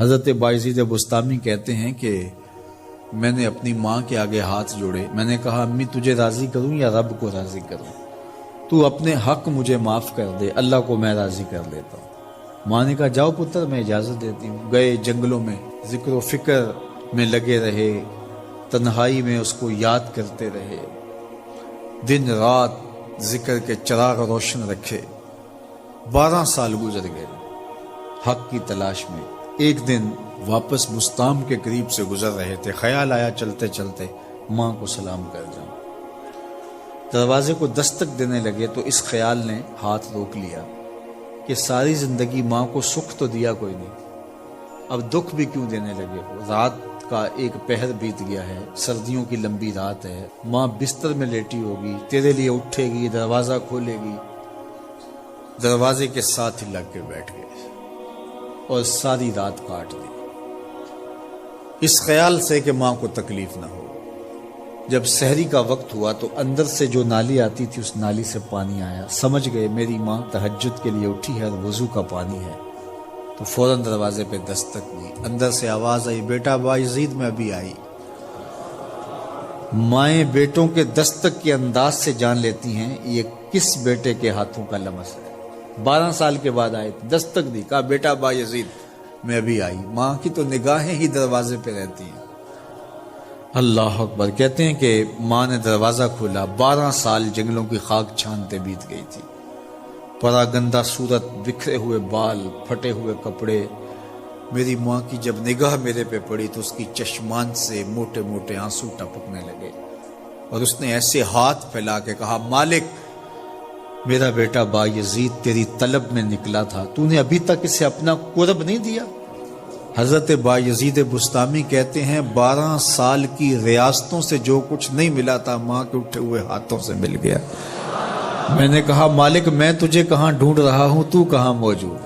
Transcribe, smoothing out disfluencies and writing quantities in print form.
حضرت بایزید بستامی کہتے ہیں کہ میں نے اپنی ماں کے آگے ہاتھ جوڑے، میں نے کہا امی تجھے راضی کروں یا رب کو راضی کروں؟ تو اپنے حق مجھے معاف کر دے، اللہ کو میں راضی کر لیتا ہوں۔ ماں نے کہا جاؤ پتر میں اجازت دیتی ہوں۔ گئے جنگلوں میں ذکر و فکر میں لگے رہے، تنہائی میں اس کو یاد کرتے رہے، دن رات ذکر کے چراغ روشن رکھے۔ 12 سال گزر گئے حق کی تلاش میں۔ ایک دن واپس بستام کے قریب سے گزر رہے تھے، خیال آیا چلتے چلتے ماں کو سلام کر جاؤں۔ دروازے کو دستک دینے لگے تو اس خیال نے ہاتھ روک لیا کہ ساری زندگی ماں کو سکھ تو دیا کوئی نہیں، اب دکھ بھی کیوں دینے لگے ہو؟ رات کا ایک پہر بیت گیا ہے، سردیوں کی لمبی رات ہے، ماں بستر میں لیٹی ہوگی، تیرے لیے اٹھے گی، دروازہ کھولے گی۔ دروازے کے ساتھ ہی لگ کے بیٹھ گئے اور ساری رات کاٹ دی، اس خیال سے کہ ماں کو تکلیف نہ ہو۔ جب سحری کا وقت ہوا تو اندر سے جو نالی آتی تھی اس نالی سے پانی آیا، سمجھ گئے میری ماں تہجد کے لیے اٹھی ہے اور وضو کا پانی ہے، تو فوراً دروازے پہ دستک دی۔ اندر سے آواز آئی بیٹا بایزید میں ابھی آئی۔ مائیں بیٹوں کے دستک کے انداز سے جان لیتی ہیں یہ کس بیٹے کے ہاتھوں کا لمس ہے۔ 12 سال کے بعد آئے، دستک دی، کہا بیٹا بایزید میں ابھی آئی۔ ماں کی تو نگاہیں ہی دروازے پہ رہتی ہیں۔ اللہ اکبر۔ کہتے ہیں کہ ماں نے دروازہ کھولا، 12 سال جنگلوں کی خاک چھانتے بیت گئی تھی، پراگندہ صورت، بکھرے ہوئے بال، پھٹے ہوئے کپڑے۔ میری ماں کی جب نگاہ میرے پہ پڑی تو اس کی چشمان سے موٹے موٹے آنسو ٹپکنے لگے، اور اس نے ایسے ہاتھ پھیلا کے کہا مالک میرا بیٹا بایزید تیری طلب میں نکلا تھا، تو نے ابھی تک اسے اپنا قرب نہیں دیا۔ حضرت بایزید بستامی کہتے ہیں 12 سال کی ریاستوں سے جو کچھ نہیں ملا تھا ماں کے اٹھے ہوئے ہاتھوں سے مل گیا۔ میں نے کہا مالک میں تجھے کہاں ڈھونڈ رہا ہوں، تو کہاں موجود؟